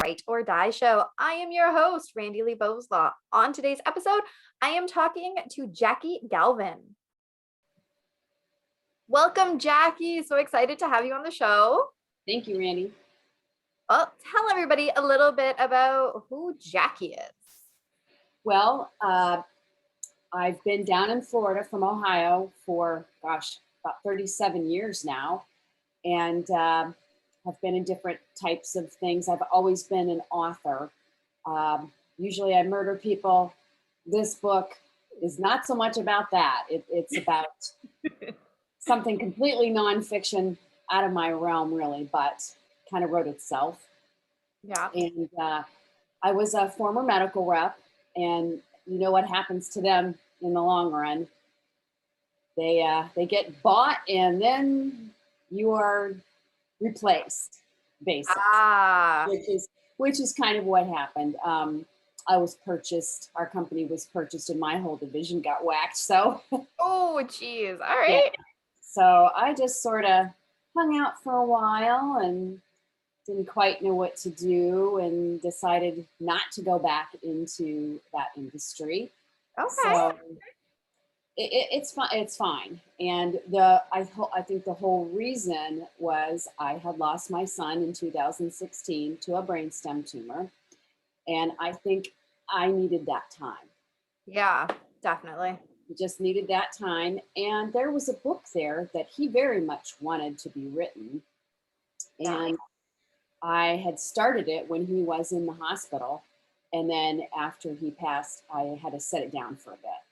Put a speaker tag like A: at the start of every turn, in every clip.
A: Right or Die Show. I am your host, Randi-lee. On today's episode, I am talking to Jacquie Galvin. Welcome, Jacquie. So excited to have you on the show.
B: Thank you, Randy.
A: Well, tell everybody a little bit about who Jacquie is.
B: Well, I've been down in Florida from Ohio for, about 37 years now, and have been in different types of things. I've always been an author. Usually I murder people. This book is not so much about that. It's about something completely nonfiction, out of my realm, really, but kind of wrote itself.
A: Yeah.
B: And I was a former medical rep, and you know what happens to them in the long run. They get bought, and then you are replaced, basically. Which is kind of what happened. I was purchased. Our company was purchased, and my whole division got whacked. So.
A: Oh, geez. All right.
B: Yeah. So I just sort of hung out for a while and didn't quite know what to do, and decided not to go back into that industry.
A: Okay.
B: So it's fine. It's fine. And I think the whole reason was I had lost my son in 2016 to a brainstem tumor, and I think I needed that time.
A: Yeah, definitely.
B: Just needed that time, and there was a book there that he very much wanted to be written, and I had started it when he was in the hospital, and then after he passed, I had to set it down for a bit.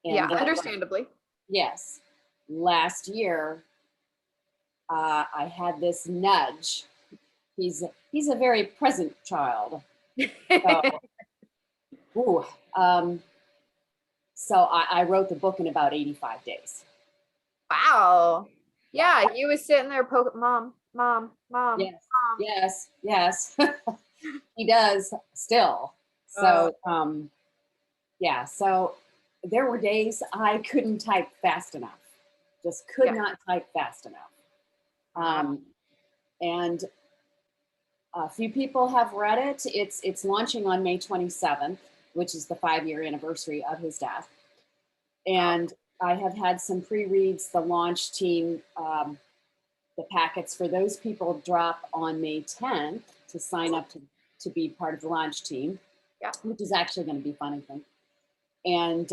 B: And
A: yeah, understandably.
B: Yes. Last year, I had this nudge. He's a very present child. So I wrote the book in about 85 days.
A: Wow. Yeah, he was sitting there poking, mom.
B: Yes,
A: mom.
B: yes. He does still. So, yeah, so there were days I couldn't type fast enough. Just could not type fast enough. And a few people have read it. It's launching on May 27th, which is the 5-year anniversary of his death. And I have had some pre-reads. The launch team, the packets for those people drop on May 10th to sign up to be part of the launch team, which is actually going to be fun, I think. And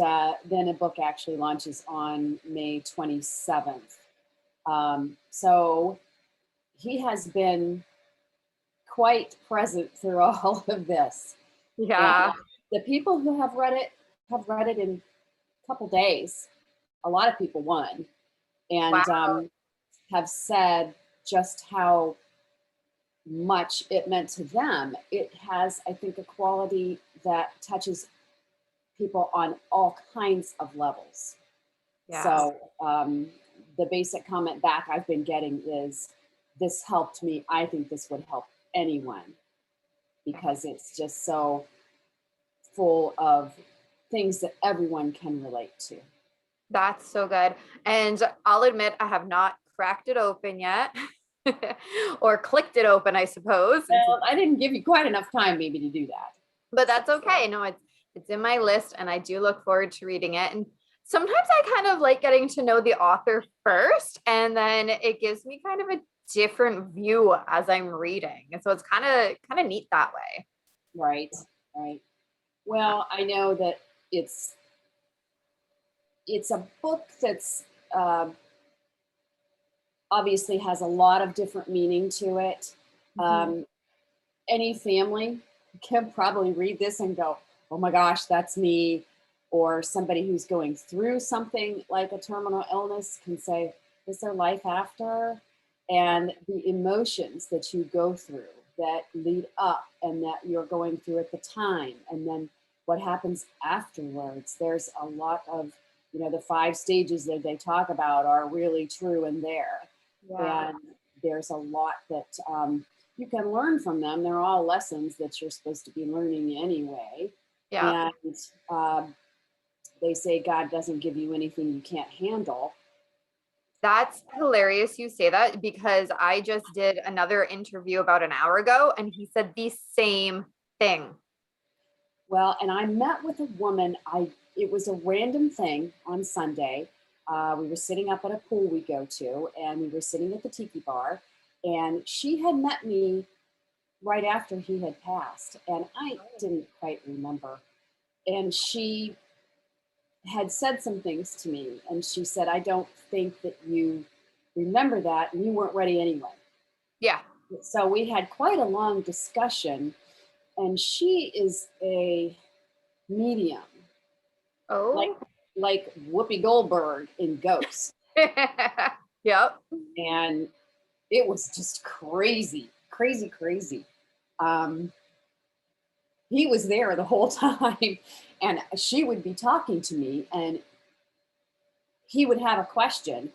B: then a book actually launches on May 27th. So he has been quite present through all of this.
A: Yeah.
B: And the people who have read it in a couple days. A lot of people won, and have said just how much it meant to them. It has, I think, a quality that touches people on all kinds of levels. Yeah. So the basic comment back I've been getting is, this helped me. I think this would help anyone, because it's just so full of things that everyone can relate to.
A: That's so good. And I'll admit, I have not cracked it open yet. Or clicked it open, I suppose.
B: Well, I didn't give you quite enough time maybe to do that.
A: But that's okay. No, it's in my list, and I do look forward to reading it. And sometimes I kind of like getting to know the author first, and then it gives me kind of a different view as I'm reading. And so it's kind of neat that way.
B: Right. Well, I know that it's a book that's obviously has a lot of different meaning to it. Any family can probably read this and go, oh my gosh, that's me. Or somebody who's going through something like a terminal illness can say, is there life after? And the emotions that you go through that lead up and that you're going through at the time, and then what happens afterwards. There's a lot of, the 5 stages that they talk about are really true in there. Yeah. And there's a lot that you can learn from them. They're all lessons that you're supposed to be learning anyway. Yeah. And they say God doesn't give you anything you can't handle.
A: That's hilarious you say that, because I just did another interview about an hour ago and he said the same thing.
B: Well, and I met with a woman. It was a random thing on Sunday. We were sitting up at a pool we go to, and we were sitting at the tiki bar, and she had met me right after he had passed, and I didn't quite remember. And she had said some things to me, and she said, "I don't think that you remember that, and you weren't ready anyway."
A: Yeah.
B: So we had quite a long discussion, and she is a medium, like
A: Oh.
B: like Whoopi Goldberg in Ghost,
A: Yep.
B: and it was just crazy, crazy, crazy. Um, he was there the whole time, and she would be talking to me, and he would have a question,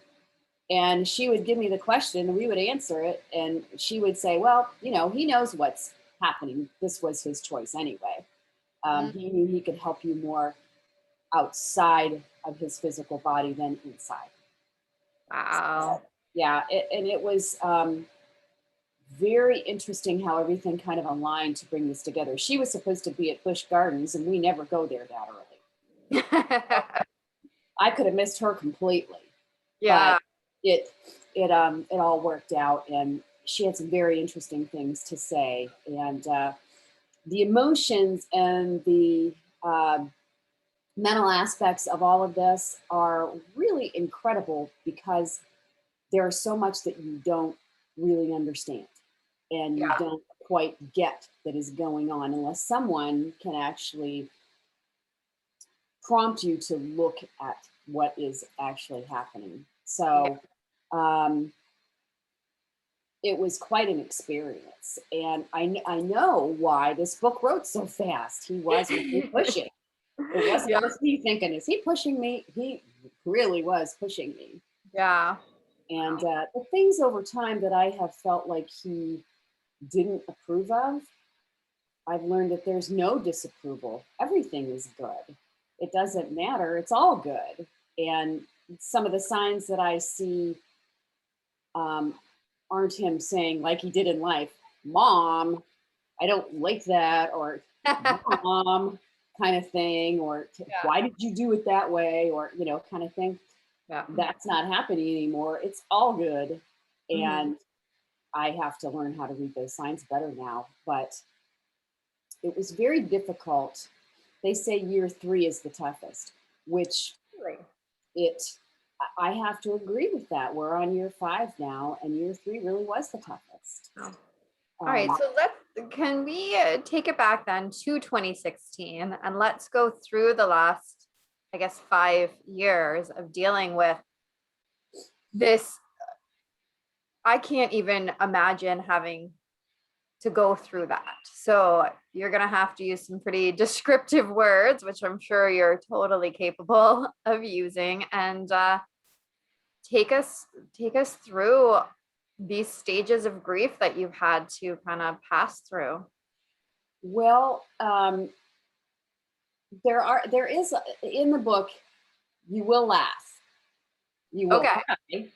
B: and she would give me the question, and we would answer it, and she would say, "Well, he knows what's happening. This was his choice anyway.
A: Mm,
B: He knew he could help you more outside of his physical body than inside."
A: wow.
B: Yeah, and it was very interesting how everything kind of aligned to bring this together. She was supposed to be at Busch Gardens, and we never go there that early. I could have missed her completely, but
A: Yeah.
B: it it all worked out, and she had some very interesting things to say, and the emotions and the mental aspects of all of this are really incredible because there's so much that you don't really understand and you
A: Yeah.
B: don't quite get that is going on unless someone can actually prompt you to look at what is actually happening.
A: Yeah.
B: So it was quite an experience. And I know why this book wrote so fast. He was really pushing. It wasn't
A: Yeah.
B: just me thinking, is he pushing me? He really was pushing me.
A: Yeah.
B: And
A: Wow.
B: the things over time that I have felt like he didn't approve of, I've learned that there's no disapproval. Everything is good. It doesn't matter. It's all good. And some of the signs that I see um, aren't him saying, like he did in life, "Mom, I don't like that," or "Mom," kind of thing, or
A: Yeah.
B: "Why did you do it that way?" or, kind of thing.
A: Yeah.
B: That's not happening anymore. It's all good.
A: Mhm.
B: And I have to learn how to read those signs better now. But it was very difficult. They say year 3 is the toughest, which
A: Really?
B: it I have to agree with that. We're on year 5 now, and year 3 really was the toughest.
A: Oh. All right,
B: Um,
A: so can we take it back then to 2016 and let's go through the last, I guess, 5 years of dealing with this. I can't even imagine having to go through that. So you're going to have to use some pretty descriptive words, which I'm sure you're totally capable of using, and take us take us through these stages of grief that you've had to kind of pass through.
B: well, there is in the book, you will laugh, you will
A: Okay.
B: cry,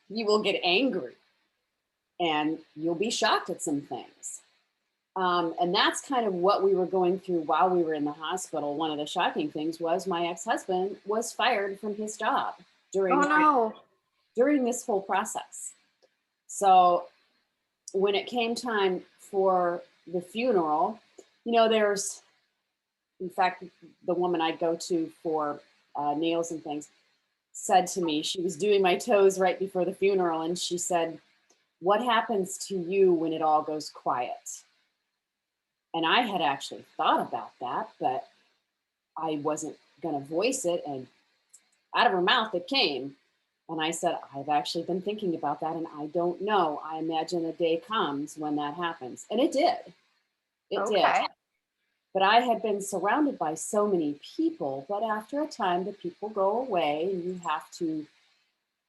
B: you will get angry, and you'll be shocked at some things. And that's kind of what we were going through while we were in the hospital. One of the shocking things was my ex-husband was fired from his job
A: Oh
B: during
A: no.
B: during this whole process. So when it came time for the funeral, there's, in fact, the woman I go to for nails and things said to me, she was doing my toes right before the funeral, and she said, "What happens to you when it all goes quiet?" And I had actually thought about that, but I wasn't going to voice it. And out of her mouth, it came. And I said, "I've actually been thinking about that, and I don't know. I imagine a day comes when that happens." And it did. It did.
A: Okay.
B: But I had been surrounded by so many people. But after a time, the people go away, and you have to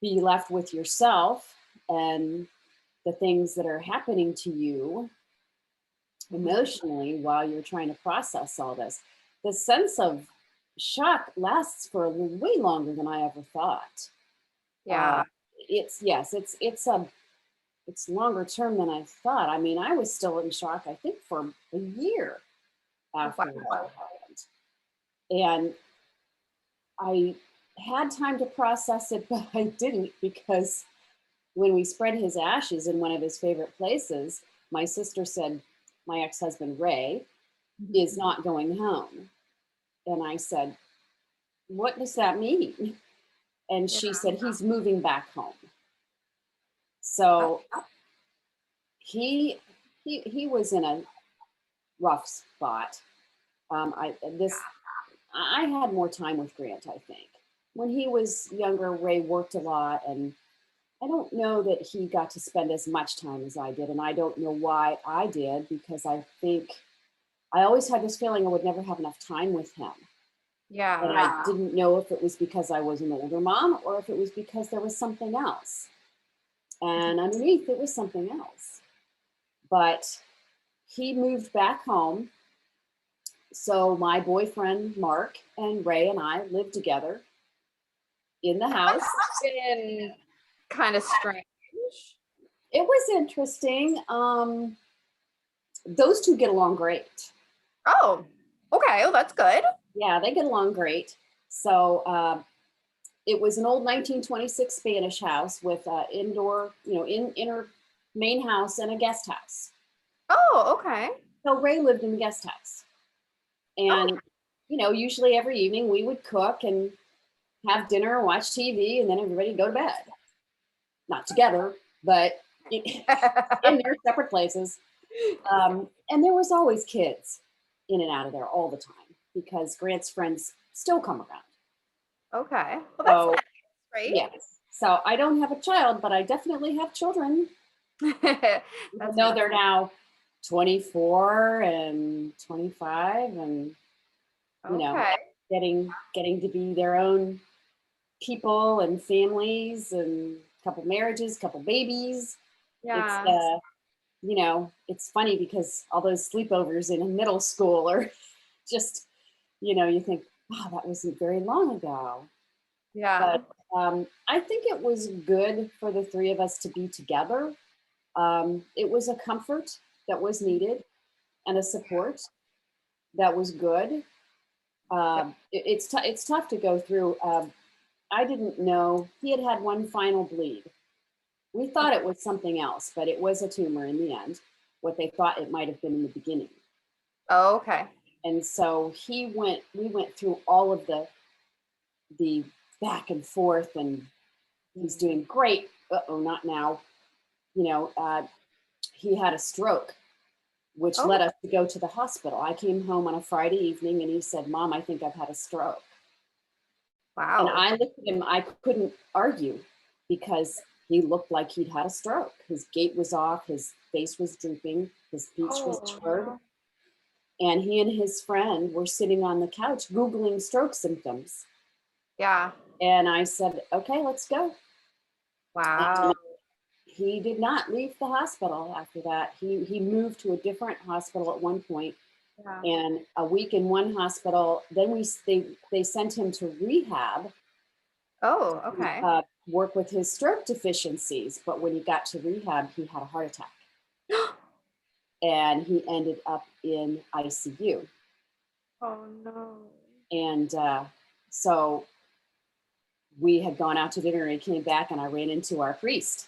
B: be left with yourself and the things that are happening to you
A: Mhm.
B: emotionally while you're trying to process all this. The sense of shock lasts for way longer than I ever thought. Uh,
A: Yeah.
B: it's longer term than I thought. I mean, I was still in shock, I think, for a year after
A: Wow.
B: that happened. And I had time to process it, but I didn't, because when we spread his ashes in one of his favorite places, my sister said, my ex-husband Ray is not going home. And I said, what does that mean? And she said, he's moving back home. So he was in a rough spot. I had more time with Grant, I think. When he was younger, Ray worked a lot, and I don't know that he got to spend as much time as I did, and I don't know why I did, because I think I always had this feeling I would never have enough time with him.
A: Yeah.
B: And I didn't know if it was because I was an older mom or if it was because there was something else. And underneath, it was something else. But he moved back home. So my boyfriend, Mark, and Ray and I lived together in the house.
A: Been kind of strange.
B: It was interesting. Those two get along great.
A: Oh, okay. Well, that's good.
B: Yeah, they get along great. So it was an old 1926 Spanish house with indoor, inner main house and a guest house.
A: Oh, okay.
B: So Ray lived in the guest house. And, usually every evening we would cook and have dinner, watch TV, and then everybody go to bed. Not together, but in their separate places. And there was always kids in and out of there all the time, because Grant's friends still come around.
A: Okay. Well, that's
B: So,
A: nice, right?
B: yes. So I don't have a child, but I definitely have children. Even though they're now 24 and 25, and getting to be their own people and families, and a couple marriages, couple babies.
A: Yeah.
B: It's funny because all those sleepovers in middle school are just, you think, wow, that wasn't very long ago.
A: Yeah.
B: But I think it was good for the three of us to be together. It was a comfort that was needed and a support that was good. It's tough to go through. I didn't know he had one final bleed. We thought it was something else, but it was a tumor in the end, what they thought it might have been in the beginning.
A: Oh, okay.
B: And so we went through all of the back and forth, and he's doing great. Not now. He had a stroke, which led us to go to the hospital. I came home on a Friday evening and he said, Mom, I think I've had a stroke.
A: Wow.
B: And I looked at him, I couldn't argue, because he looked like he'd had a stroke. His gait was off, his face was drooping, his speech was slurred. And he and his friend were sitting on the couch Googling stroke symptoms.
A: Yeah.
B: And I said, okay, let's go.
A: Wow.
B: And he did not leave the hospital after that. He moved to a different hospital at one point.
A: Yeah.
B: And a week in one hospital, then they sent him to rehab.
A: Oh, okay.
B: Work with his stroke deficiencies. But when he got to rehab, he had a heart attack. And he ended up in ICU.
A: Oh, no.
B: And so we had gone out to dinner, and he came back, and I ran into our priest.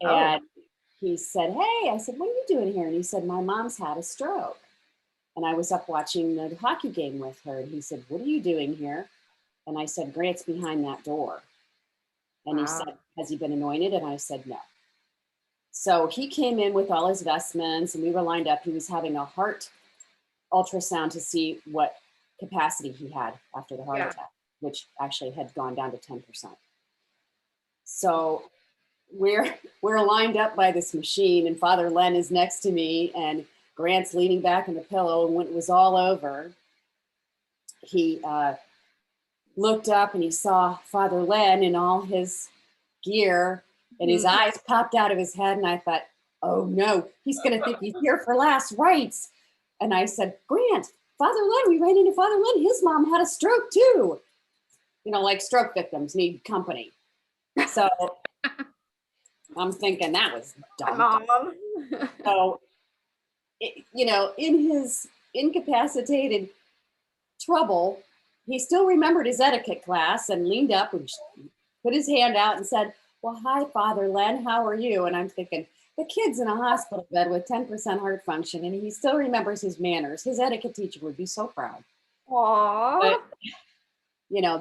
B: And he said, hey, I said, what are you doing here? And he said, my mom's had a stroke. And I was up watching the hockey game with her. And he said, what are you doing here? And I said, Grant's behind that door. And he said, has he been anointed? And I said, no. So he came in with all his vestments, and we were lined up. He was having a heart ultrasound to see what capacity he had after the heart attack, which actually had gone down to 10%. So we're lined up by this machine, and Father Len is next to me, and Grant's leaning back in the pillow. And when it was all over, he looked up and he saw Father Len in all his gear, and his eyes popped out of his head. And I thought, oh no, he's going to think he's here for last rites. And I said, Grant, Father Len, we ran into Father Len. His mom had a stroke too. Like stroke victims need company. So I'm thinking that was
A: Hi,
B: dumb.
A: Mom.
B: So, in his incapacitated trouble, he still remembered his etiquette class and leaned up and put his hand out and said, "Well, hi, Father Len, how are you?" And I'm thinking, the kid's in a hospital bed with 10% heart function, and he still remembers his manners. His etiquette teacher would be so proud.
A: Aw.
B: But,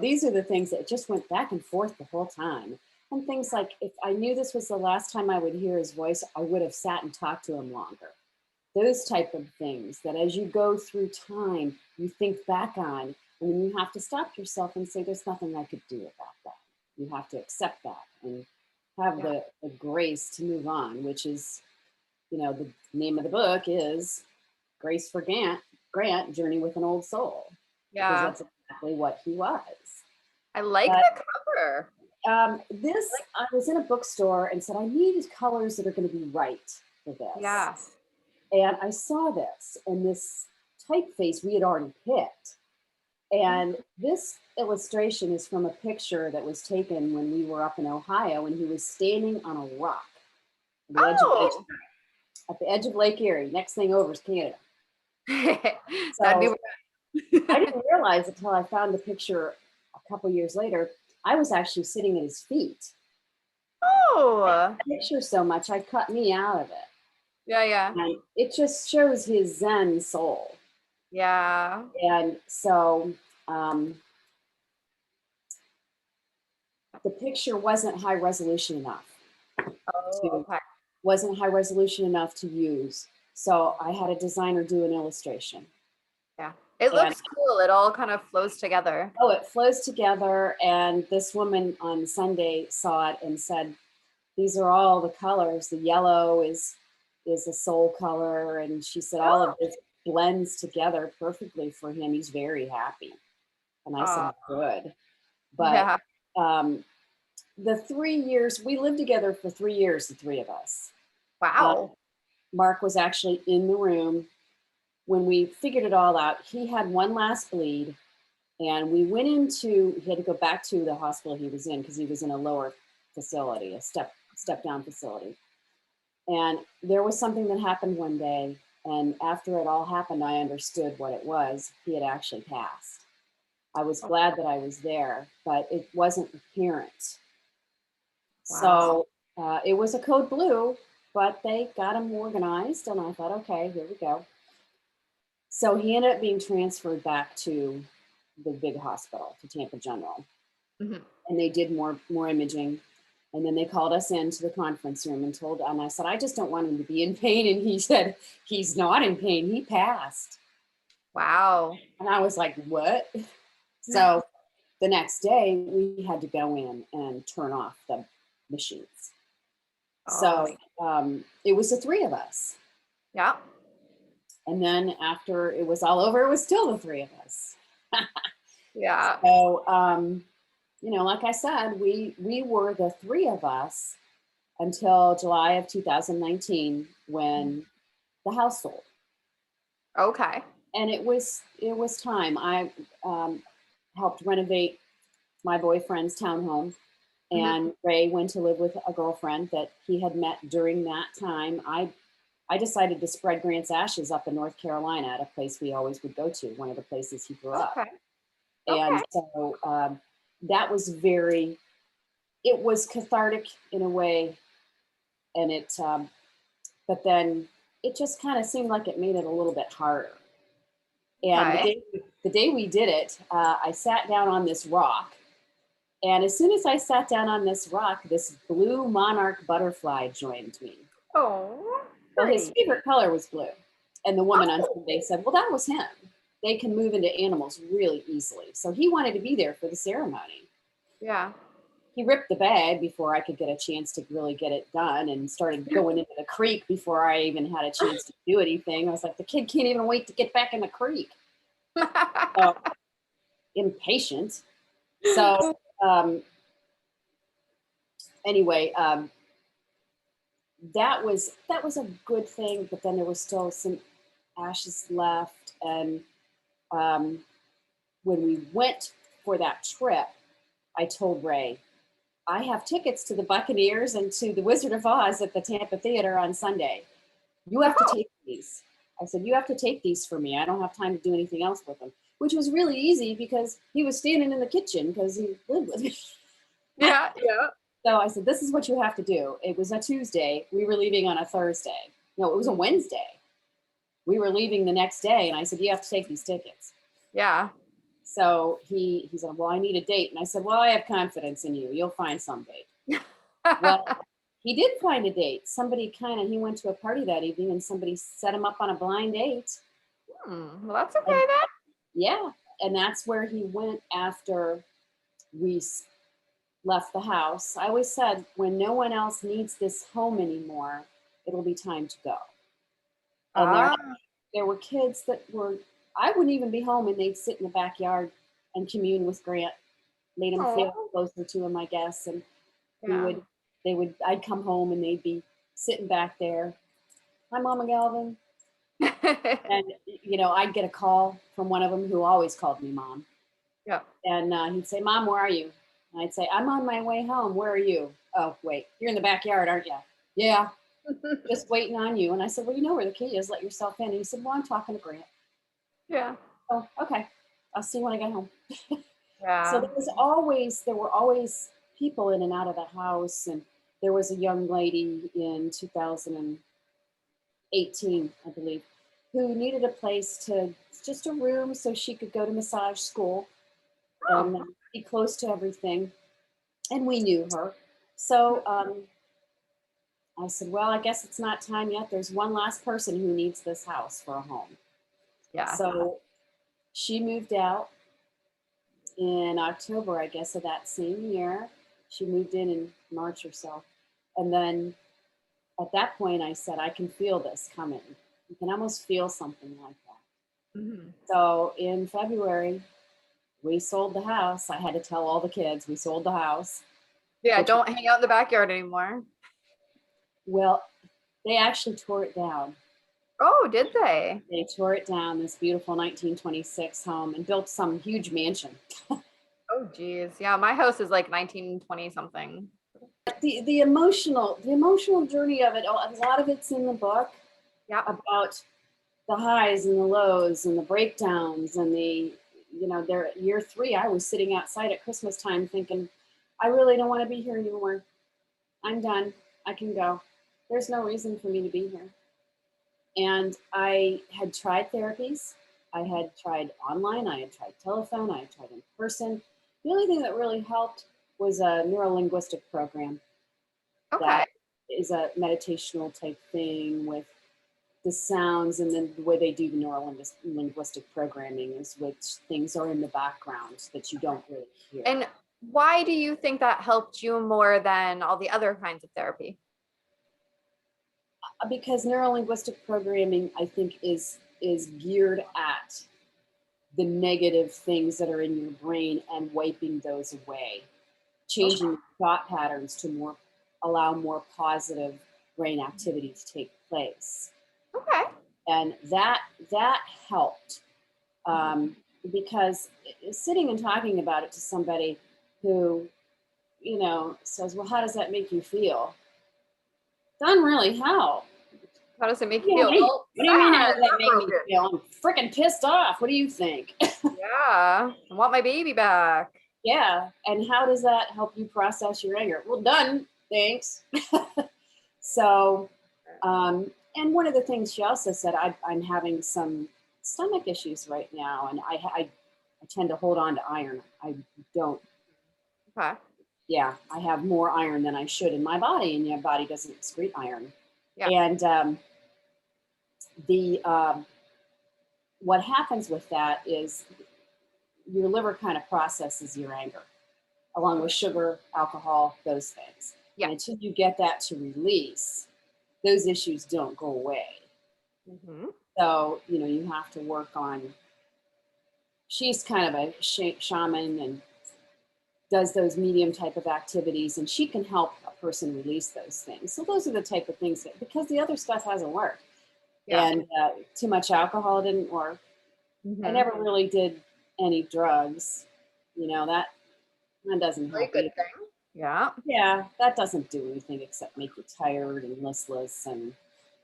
B: these are the things that just went back and forth the whole time. And things like, if I knew this was the last time I would hear his voice, I would have sat and talked to him longer. Those type of things that as you go through time, you think back on, and then you have to stop yourself and say, there's nothing I could do about that. You have to accept that and have the grace to move on, which is, the name of the book is Grace for Grant, Journey with an Old Soul. Because
A: Yeah.
B: that's exactly what he was.
A: I like
B: But,
A: the cover.
B: I was in a bookstore and said, I need colors that are going to be right for this.
A: Yeah.
B: And I saw this, and this typeface we had already picked. And this illustration is from a picture that was taken when we were up in Ohio, and he was standing on a rock
A: Oh.
B: at the edge of Lake Erie. Next thing over is Canada.
A: That'd be
B: I didn't realize until I found the picture a couple years later, I was actually sitting at his feet.
A: Oh.
B: The picture so much, I cut me out of it.
A: Yeah.
B: And it just shows his Zen soul.
A: Yeah.
B: And so the picture wasn't high resolution enough.
A: Oh, okay.
B: Wasn't high resolution enough to use. So I had a designer do an illustration.
A: Yeah. It looks cool. It all kind of flows together.
B: Oh, it flows together. And this woman on Sunday saw it and said, these are all the colors. The yellow is a soul color. And she said, all of this blends together perfectly for him. He's very happy. And I said, good. But the 3 years, we lived together for 3 years, the three of us.
A: Wow.
B: Mark was actually in the room when we figured it all out. He had one last bleed, and we went he had to go back to the hospital he was in because he was in a lower facility, a step down facility. And there was something that happened one day, and after it all happened, I understood what it was. He had actually passed. I was glad that I was there, but it wasn't apparent. Wow. So it was a code blue, but they got him organized, and I thought, okay, here we go. So he ended up being transferred back to the big hospital, to Tampa General. Mm-hmm. And they did more imaging. And then they called us into the conference room and I said, I just don't want him to be in pain. And he said, he's not in pain. He passed.
A: Wow.
B: And I was like, what? So the next day we had to go in and turn off the machines. So it was the three of us.
A: Yeah.
B: And then after it was all over, it was still the three of us.
A: Yeah.
B: So, like I said, we were the three of us until July of 2019 when the house sold.
A: Okay.
B: And it was time. I helped renovate my boyfriend's townhome, and Ray went to live with a girlfriend that he had met during that time. I decided to spread Grant's ashes up in North Carolina at a place we always would go to, one of the places he grew up. And so that was it was cathartic in a way. And but then it just kind of seemed like it made it a little bit harder. And the day we did it, I sat down on this rock. And as soon as I sat down on this rock, this blue monarch butterfly joined me.
A: Oh,
B: well, his favorite color was blue. And the woman on Sunday said, well, that was him. They can move into animals really easily. So he wanted to be there for the ceremony.
A: Yeah.
B: He ripped the bag before I could get a chance to really get it done and started going into the creek before I even had a chance to do anything. I was like, the kid can't even wait to get back in the creek. Impatient. So anyway, that was a good thing, but then there was still some ashes left. And when we went for that trip, I told Ray, I have tickets to the Buccaneers and to the Wizard of Oz at the Tampa Theater on Sunday. You have to
A: Oh,
B: take these. I said, you have to take these for me. I don't have time to do anything else with them, which was really easy because he was standing in the kitchen because he lived with me.
A: yeah, yeah.
B: So I said, this is what you have to do. It was a Tuesday. We were leaving on a Thursday. No, it was a Wednesday. We were leaving the next day. And I said, you have to take these tickets.
A: Yeah.
B: So he said, well, I need a date. And I said, well, I have confidence in you. You'll find some date. Well, he did find a date. He went to a party that evening and somebody set him up on a blind date.
A: Well, that's okay
B: And,
A: then.
B: yeah. And that's where he went after we left the house. I always said, when no one else needs this home anymore, it'll be time to go. And
A: Ah,
B: there were kids that were, I wouldn't even be home and they'd sit in the backyard and commune with Grant, made him feel
A: oh,
B: closer to him, I guess. And
A: yeah.
B: I'd come home and they'd be sitting back there. Hi, Mama Galvin. And, I'd get a call from one of them who always called me Mom.
A: Yeah.
B: And he'd say, Mom, where are you? And I'd say, I'm on my way home. Where are you? Oh, wait, you're in the backyard, aren't you? Yeah, just waiting on you. And I said, well, you know where the key is. Let yourself in. And he said, well, I'm talking to Grant.
A: Yeah.
B: Oh, okay. I'll see you when I get home. So
A: Yeah.
B: there were always people in and out of the house. And there was a young lady in 2018, I believe, who needed a place just a room so she could go to massage school and
A: Oh,
B: be close to everything. And we knew her. So I said, well, I guess it's not time yet. There's one last person who needs this house for a home.
A: yeah.
B: So she moved out in October, I guess, of that same year. She moved in March or so. And then at that point, I said, I can feel this coming. You can almost feel something like that.
A: Mhm.
B: So in February, we sold the house. I had to tell all the kids we sold the house.
A: Yeah,
B: Which,
A: don't hang out in the backyard anymore.
B: well, they actually tore it down.
A: Oh, did they?
B: They tore it down, this beautiful 1926 home, and built some huge mansion.
A: Oh, geez. Yeah, my house is like 1920 something.
B: The emotional journey of it, a lot of it's in the book
A: Yeah.
B: about the highs and the lows and the breakdowns and there year 3, I was sitting outside at Christmas time thinking, I really don't want to be here anymore. I'm done. I can go. There's no reason for me to be here. And I had tried therapies. I had tried online. I had tried telephone. I had tried in person. The only thing that really helped was a neurolinguistic program
A: Okay.
B: that is a meditational type thing with the sounds, and then the way they do the neurolinguistic programming is which things are in the background that you don't really hear.
A: And why do you think that helped you more than all the other kinds of therapy?
B: Because neurolinguistic programming, I think, is geared at the negative things that are in your brain and wiping those away,
A: Okay.
B: changing thought patterns to allow more positive brain activity to take place.
A: Okay.
B: And that helped, because sitting and talking about it to somebody who says, well, how does that make you feel, doesn't really help.
A: How does it make you
B: Yeah,
A: feel?
B: hey,
A: Well,
B: what do you mean, how
A: sad,
B: does that make me
A: heartbroken.
B: feel? I'm freaking pissed off. What do you think?
A: Yeah. I want my baby back.
B: Yeah. And how does that help you process your anger? Well, done. Thanks. So, and one of the things she also said, I'm having some stomach issues right now, and I tend to hold on to iron. I don't.
A: Okay.
B: Yeah, I have more iron than I should in my body, and your body doesn't excrete iron.
A: Yeah.
B: And the what happens with that is your liver kind of processes your anger along with sugar, alcohol, those things.
A: Yeah.
B: And until you get that to release, those issues don't go away.
A: Mm-hmm.
B: So, you have to work on, she's kind of a shaman and does those medium type of activities, and she can help a person release those things. So those are the type of things that, because the other stuff hasn't worked.
A: Yeah.
B: And too much alcohol didn't work.
A: Mm-hmm.
B: I never really did any drugs. That doesn't
A: Very
B: help
A: good
B: either.
A: thing. Yeah.
B: Yeah, that doesn't do anything except make you tired and listless. And,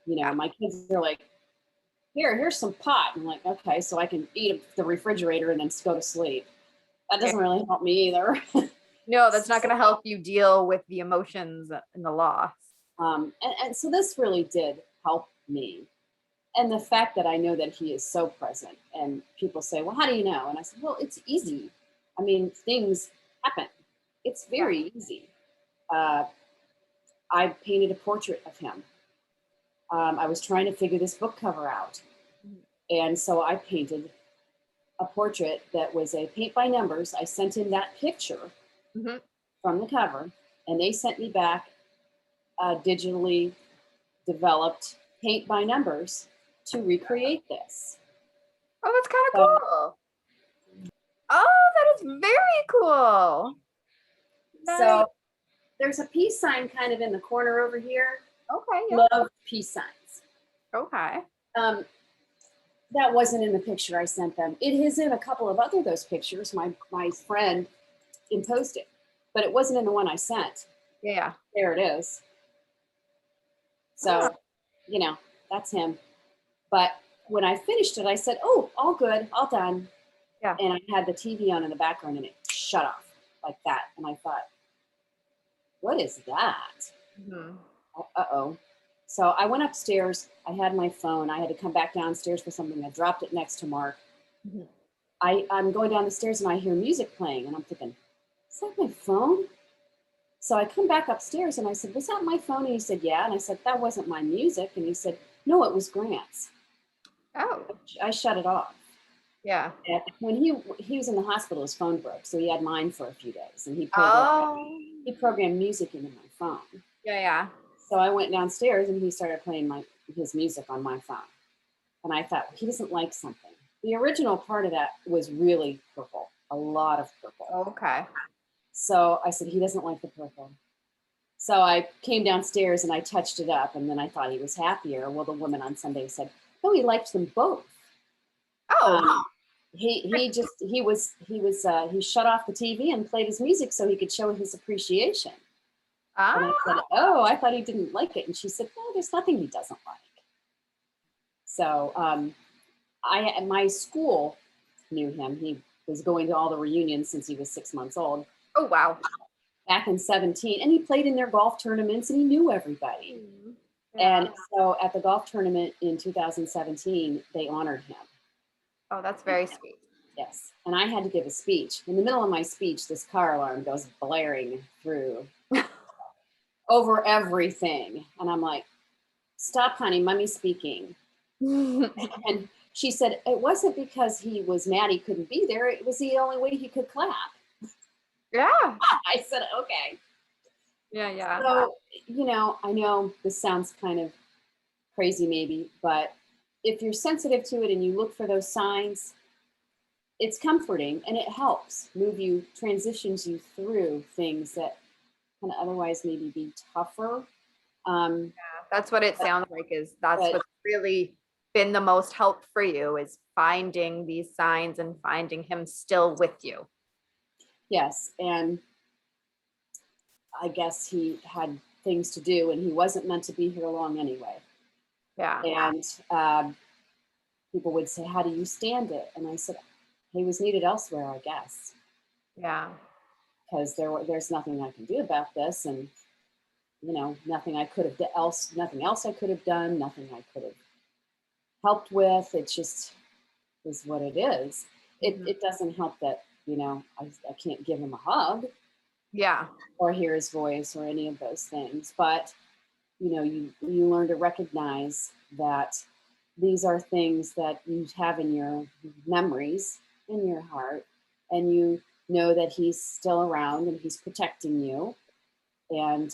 A: Yeah.
B: my kids are like, here's some pot. I'm like, okay, so I can eat the refrigerator and then go to sleep. That
A: Yeah.
B: doesn't really help me either.
A: No, that's not going to help you deal with the emotions and the loss.
B: And so this really did help me. And the fact that I know that he is so present, and people say, well, how do you know? And I said, well, it's easy. I mean, things happen. It's
A: Yeah.
B: very easy. Uh, I painted a portrait of him. I was trying to figure this book cover out. And so I painted a portrait that was a paint by numbers. I sent in that picture
A: Mm-hmm.
B: from the cover, and they sent me back a digitally developed paint by numbers to recreate this.
A: Oh, that's kind of
B: So,
A: cool. Oh, that is very cool. Nice.
B: so there's a peace sign kind of in the corner over here.
A: Okay. Yeah.
B: Love peace signs.
A: Okay.
B: Um, that wasn't in the picture I sent them. It is in a couple of other those pictures. My friend imposed it, but it wasn't in the one I sent.
A: Yeah.
B: There it is.
A: Oh,
B: So, you know, that's him. But when I finished it, I said, oh, all good, all done.
A: yeah.
B: And I had the TV on in the background and it shut off like that. And I thought, what is that?
A: Mhm.
B: Uh-oh. So I went upstairs. I had my phone. I had to come back downstairs for something. I dropped it next to Mark.
A: Mhm.
B: I'm going down the stairs and I hear music playing. And I'm thinking, is that my phone? So I come back upstairs and I said, was that my phone? And he said, yeah. And I said, that wasn't my music. And he said, no, it was Grant's.
A: Oh,
B: I shut it off.
A: yeah.
B: And when he was in the hospital, his phone broke. So he had mine for a few days. And
A: Oh,
B: he programmed music into my phone.
A: yeah, yeah.
B: So I went downstairs and he started playing his music on my phone. And I thought, he doesn't like something. The original part of that was really purple, a lot of purple.
A: Okay.
B: So I said, he doesn't like the purple. So I came downstairs and I touched it up, and then I thought he was happier. Well, the woman on Sunday said, no, he liked them both.
A: Oh,
B: He shut off the TV and played his music so he could show his appreciation. And I said,
A: ah,
B: oh, I thought he didn't like it. And she said, no, there's nothing he doesn't like. So my school knew him. He was going to all the reunions since he was 6 months old.
A: oh, wow.
B: Back in 17, and he played in their golf tournaments and he knew everybody.
A: Yeah.
B: And so at the golf tournament in 2017, they honored him.
A: Oh, that's very sweet.
B: Yes. And I had to give a speech. In the middle of my speech, this car alarm goes blaring through over everything. And I'm like, stop, honey, mommy's speaking. And she said, it wasn't because he was mad he couldn't be there. It was the only way he could clap.
A: Yeah.
B: I said, okay.
A: Yeah, yeah.
B: So, I know this sounds kind of crazy maybe, but if you're sensitive to it and you look for those signs, it's comforting and it helps transitions you through things that can otherwise maybe be tougher.
A: That's what it sounds like, that's
B: but
A: what's really been the most help for you, is finding these signs and finding him still with you.
B: yes, and I guess he had things to do and he wasn't meant to be here long anyway.
A: Yeah.
B: And people would say, how do you stand it? And I said, he was needed elsewhere, I guess,
A: Yeah.
B: because there's nothing I can do about this. And, nothing else I could have done, nothing I could have helped with. It just is what it is. It doesn't help that, I can't give him a hug
A: Yeah.
B: or hear his voice or any of those things. But, you learn to recognize that these are things that you have in your memories, in your heart, and you know that he's still around and he's protecting you. And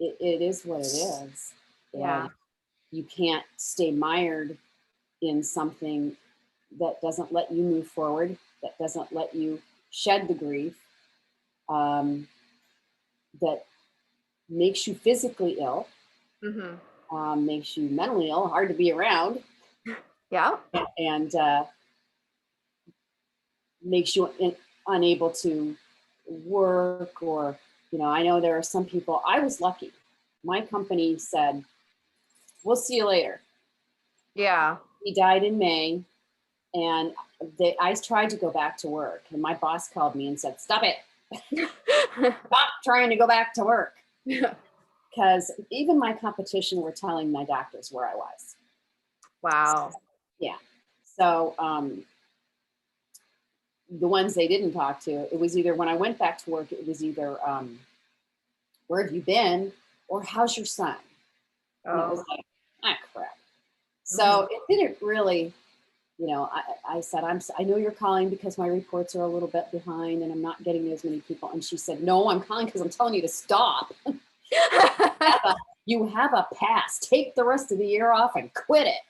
B: it is what it is.
A: Yeah.
B: And you can't stay mired in something that doesn't let you move forward, that doesn't let you shed the grief, that makes you physically ill, makes you mentally ill, hard to be around,
A: Yeah.
B: and makes you unable to work, or, I know there are some people, I was lucky. My company said, we'll see you later.
A: Yeah.
B: He died in May, and I tried to go back to work, and my boss called me and said, stop it. Stop trying to go back to work. Because even my competition were telling my doctors where I was.
A: Wow.
B: Yeah. So the ones they didn't talk to, it was either when I went back to work, it was either where have you been, or how's your son? And it was like, crap. So it didn't really, I said, I know you're calling because my reports are a little bit behind and I'm not getting as many people. And she said, no, I'm calling because I'm telling you to stop. You have a pass. Take the rest of the year off and quit it.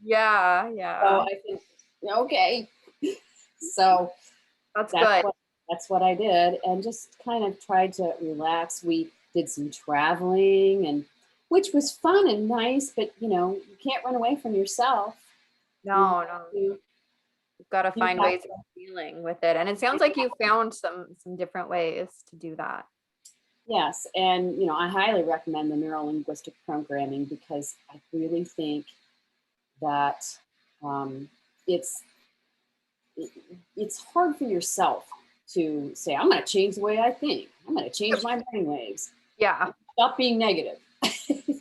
A: Yeah.
B: So I think, okay. So
A: that's good.
B: That's what I did, and just kind of tried to relax. We did some traveling, and which was fun and nice, but you can't run away from yourself.
A: No. You've got to find ways of dealing with it. And it sounds like you found some different ways to do that.
B: Yes. And, I highly recommend the neuro-linguistic programming, because I really think that it's hard for yourself to say, I'm going to change the way I think. I'm going to change my brain waves.
A: Yeah.
B: Stop being negative. Some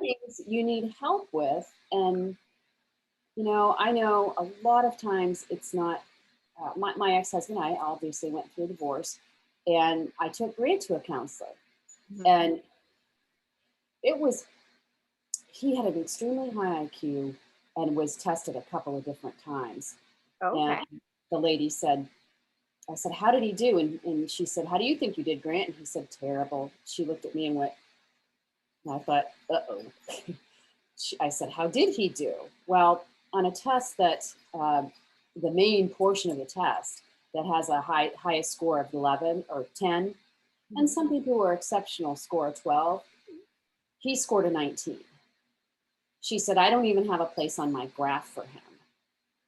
B: things you need help with. And, I know a lot of times it's not, my ex-husband and I obviously went through a divorce, and I took Grant to a counselor. And he had an extremely high IQ and was tested a couple of different times.
A: Okay.
B: And the lady said, I said, how did he do? And she said, how do you think you did, Grant? And he said, terrible. She looked at me and went, and I thought, uh-oh. I said, how did he do? Well, on a test that, the main portion of the test that has a highest score of 11 or 10, and some people were exceptional score 12, he scored a 19. She said, I don't even have a place on my graph for him.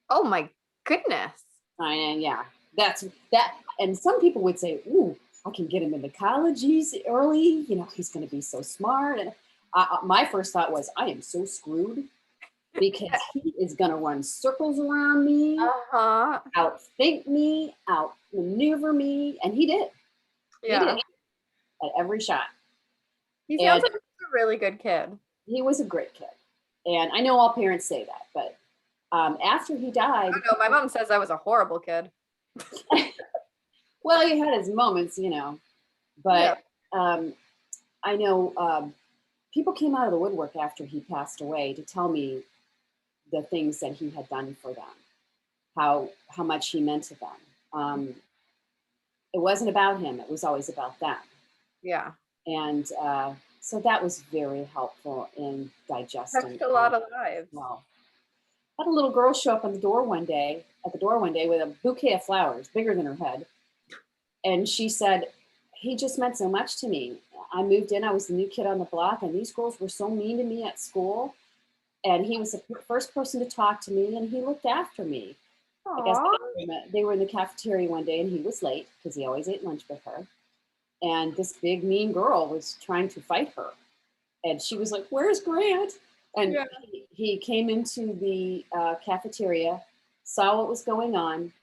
A: Oh my goodness.
B: And yeah, that's that. And some people would say, ooh, I can get him into college early. He's going to be so smart. And my first thought was, I am so screwed, because he is going to run circles around me, outthink me, outmaneuver me. And he did.
A: Yeah.
B: He did at every shot.
A: He sounds like a really good kid.
B: He was a great kid. And I know all parents say that, but after he died.
A: I know, my mom says I was a horrible kid.
B: Well, he had his moments, but I know people came out of the woodwork after he passed away to tell me the things that he had done for them, how much he meant to them. It wasn't about him. It was always about them.
A: Yeah.
B: And so that was very helpful in digesting.
A: Touched a lot of lives.
B: Well, I had a little girl show up at the door one day with a bouquet of flowers bigger than her head. And she said, he just meant so much to me. I moved in, I was the new kid on the block, and these girls were so mean to me at school. And he was the first person to talk to me, and he looked after me.
A: Aww.
B: I guess they were in the cafeteria one day, and he was late because he always ate lunch with her. And this big mean girl was trying to fight her. And she was like, where's Grant? And he came into the cafeteria, saw what was going on,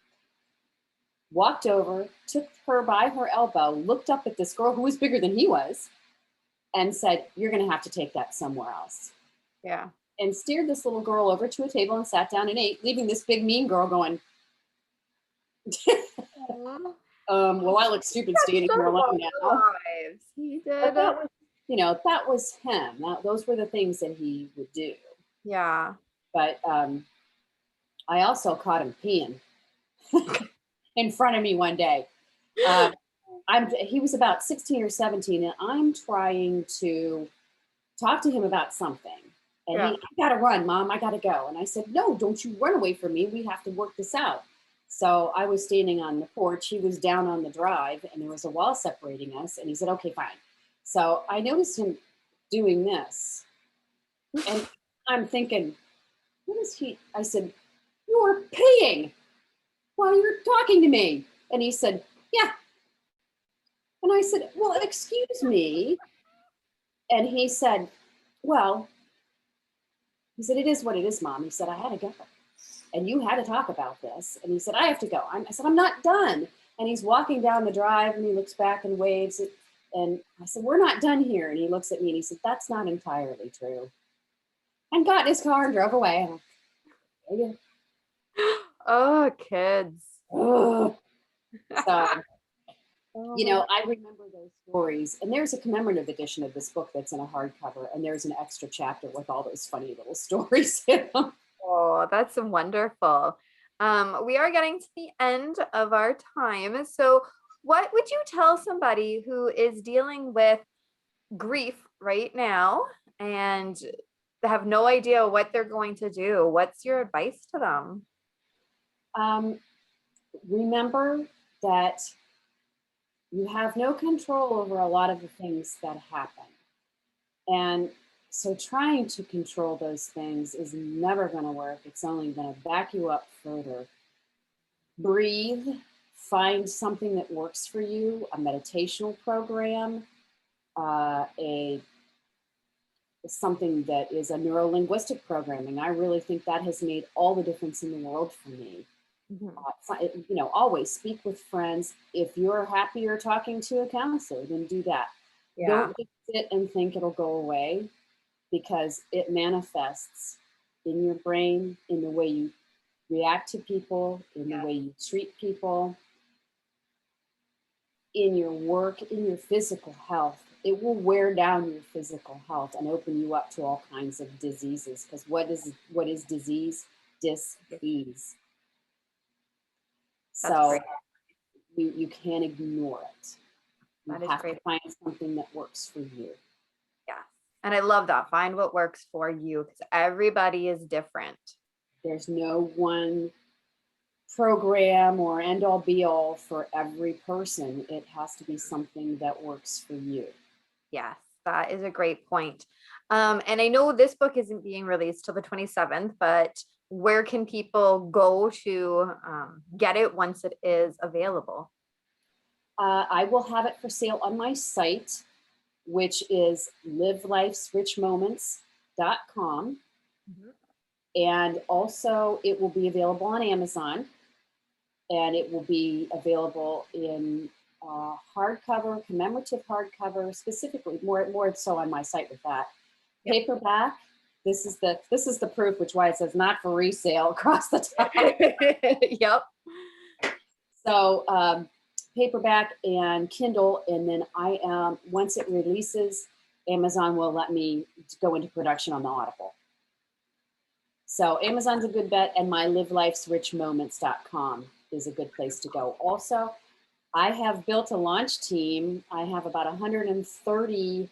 B: walked over, took her by her elbow, looked up at this girl who was bigger than he was, and said, you're going to have to take that somewhere else.
A: Yeah.
B: And steered this little girl over to a table and sat down and ate, leaving this big mean girl going, well, I look stupid standing here alone now.
A: He did.
B: That was him. Those were the things that he would do.
A: Yeah.
B: But I also caught him peeing in front of me one day. He was about 16 or 17, and I'm trying to talk to him about something. And I gotta run, Mom, I gotta go. And I said, no, don't you run away from me. We have to work this out. So I was standing on the porch. He was down on the drive, and there was a wall separating us. And he said, okay, fine. So I noticed him doing this. And I'm thinking, what is he? I said, you are peeing while you're talking to me. And he said, Yeah. And I said, well, excuse me. And he said, well, he said, it is what it is, Mom. He said, I had to go. And you had to talk about this. And he said, I have to go. I said, I'm not done. And he's walking down the drive and he looks back and waves. And I said, we're not done here. And he looks at me and he said, that's not entirely true. And got in his car and drove away. And
A: Oh, kids.
B: oh. So,
A: Oh
B: you
A: my
B: know, I remember those stories. And there's a commemorative edition of this book that's in a hardcover. And there's an extra chapter with all those funny little stories in them.
A: Oh, that's wonderful. We are getting to the end of our time. So, what would you tell somebody who is dealing with grief right now and they have no idea what they're going to do? What's your advice to them?
B: Remember that you have no control over a lot of the things that happen. And so trying to control those things is never going to work. It's only going to back you up further. Breathe, find something that works for you, a meditational program, something that is a neuro-linguistic programming. I really think that has made all the difference in the world for me. You know, always speak with friends. If you're happier talking to a counselor, then do that.
A: Yeah.
B: Don't just sit and think it'll go away, because it manifests in your brain, in the way you react to people, in the way you treat people, in your work, in your physical health. It will wear down your physical health and open you up to all kinds of diseases. Because what is disease? Dis-ease. So you can't ignore it. You have to find something that works for you.
A: Yeah. And I love that. Find what works for you, because everybody is different.
B: There's no one program or end all be all for every person. It has to be something that works for you.
A: Yes, that is a great point. And I know this book isn't being released till the 27th, but where can people go to get it once it is available?
B: I will have it for sale on my site, which is livelifesrichmoments.com. And also it will be available on Amazon, and it will be available in hardcover, commemorative hardcover, specifically more so on my site with that. Yep. Paperback. This is the proof, which why it says not for resale across the top.
A: Yep.
B: So paperback and Kindle, and then once it releases, Amazon will let me go into production on the Audible. So Amazon's a good bet, and my livelifesrichmoments.com is a good place to go. Also, I have built a launch team. I have about 130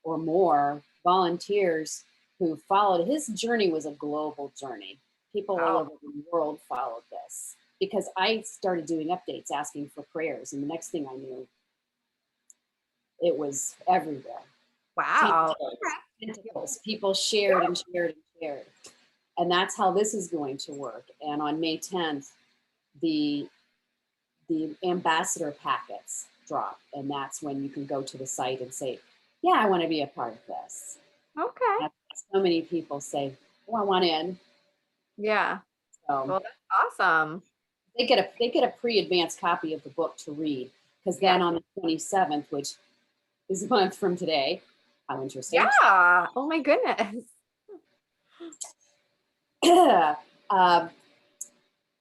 B: or more volunteers who followed. His journey was a global journey. People all over the world followed this, because I started doing updates asking for prayers, and the next thing I knew, it was everywhere.
A: Wow.
B: People shared and shared and shared. And that's how this is going to work. And on May 10th, the ambassador packets drop, and that's when you can go to the site and say, yeah, I want to be a part of this.
A: Okay.
B: So many people say, oh, I want in.
A: Yeah.
B: So,
A: well, that's awesome.
B: They get a pre-advanced copy of the book to read, because then on the 27th, which is a month from today, how interesting.
A: Yeah. Oh my goodness.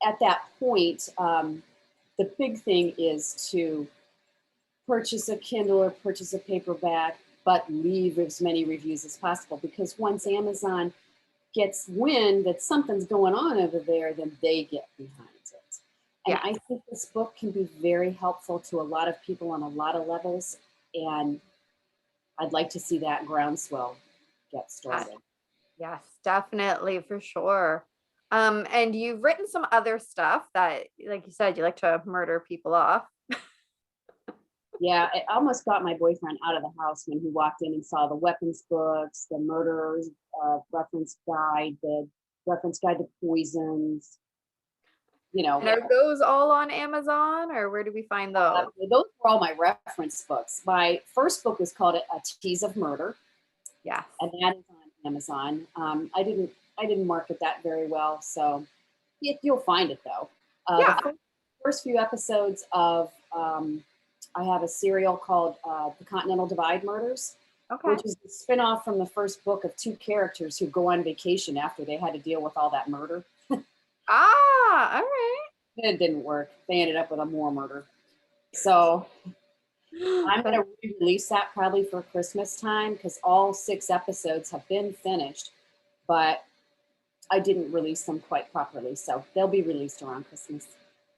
B: At that point, the big thing is to purchase a Kindle or purchase a paperback, but leave as many reviews as possible, because once Amazon gets wind that something's going on over there, then they get behind it. And I think this book can be very helpful to a lot of people on a lot of levels, and I'd like to see that groundswell get started.
A: Yes, definitely, for sure. And you've written some other stuff that, like you said, you like to murder people off.
B: Yeah, it almost got my boyfriend out of the house when he walked in and saw the weapons books, the murderers reference guide, the reference guide to poisons.
A: And are those all on Amazon, or where do we find those?
B: those were all my reference books. My first book was called A Tease of Murder.
A: Yes.
B: And that is on Amazon. I didn't market that very well, so you'll find it though.
A: Yeah.
B: The first few episodes of I have a serial called The Continental Divide Murders,
A: Okay.
B: which is a spinoff from the first book of two characters who go on vacation after they had to deal with all that murder.
A: Ah, all right.
B: It didn't work. They ended up with a more murder. So I'm going to release that probably for Christmas time because all 6 episodes have been finished, but I didn't release them quite properly. So they'll be released around Christmas.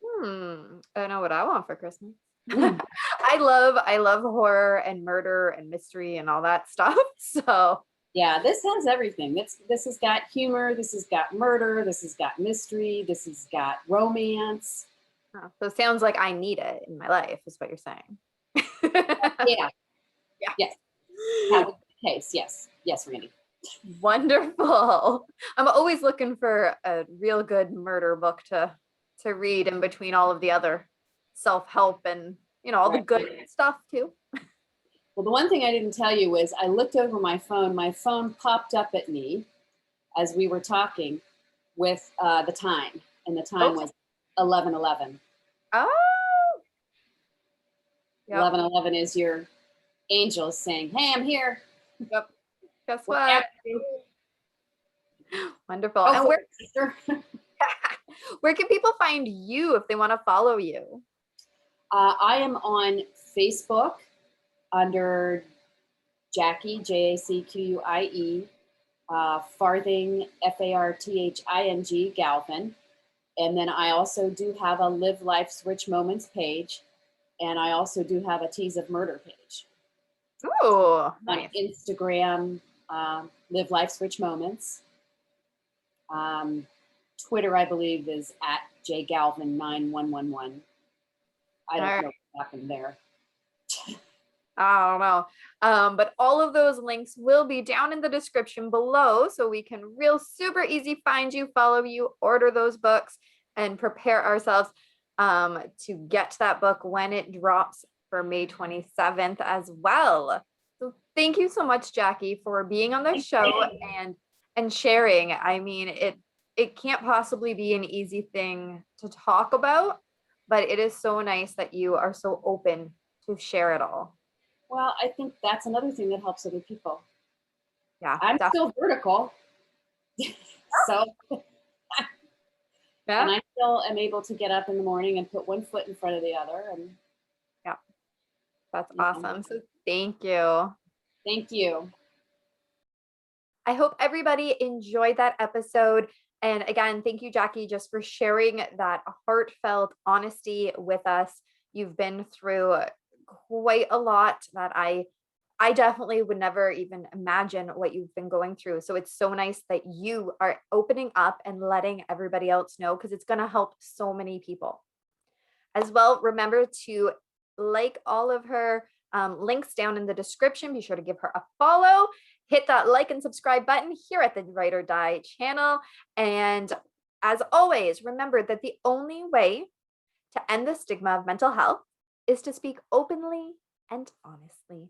A: I know what I want for Christmas. I love horror and murder and mystery and all that stuff. So
B: yeah, this has everything. This has got humor. This has got murder. This has got mystery. This has got romance.
A: so it sounds like I need it in my life, is what you're saying.
B: Yeah.
A: Yeah.
B: Yes. That was the case. Yes. Yes, Randy.
A: Wonderful. I'm always looking for a real good murder book to read in between all of the other self-help and all the good stuff too.
B: Well, the one thing I didn't tell you is I looked over my phone. My phone popped up at me as we were talking with the time, and the time was 11:11.
A: Oh.
B: Yep. 11:11 is your angels saying, "Hey, I'm here."
A: Yep. Guess what? Wonderful.
B: And
A: where can people find you if they want to follow you?
B: I am on Facebook under Jacquie, Jacquie, Farthing, Farthing, Galvin. And then I also do have a Live Life's Rich Moments page. And I also do have a Tease of Murder page.
A: Oh,
B: nice. On Instagram, Live Life's Rich Moments. Twitter, I believe, is at jgalvin9111. I don't know what happened there.
A: I don't know. But all of those links will be down in the description below, so we can super easy find you, follow you, order those books, and prepare ourselves to get to that book when it drops for May 27th as well. So thank you so much, Jacquie, for being on the show and sharing. I mean, it can't possibly be an easy thing to talk about, but it is so nice that you are so open to share it all.
B: Well, I think that's another thing that helps other people.
A: Yeah,
B: I'm still vertical. So yeah. And I still am able to get up in the morning and put one foot in front of the other. And
A: yeah, that's awesome. So thank you.
B: Thank you.
A: I hope everybody enjoyed that episode. And again, thank you, Jacquie, just for sharing that heartfelt honesty with us. You've been through quite a lot that I definitely would never even imagine what you've been going through. So it's so nice that you are opening up and letting everybody else know, because it's going to help so many people. As well, remember to like all of her links down in the description. Be sure to give her a follow. Hit that like and subscribe button here at the Write or Die channel. And as always, remember that the only way to end the stigma of mental health is to speak openly and honestly.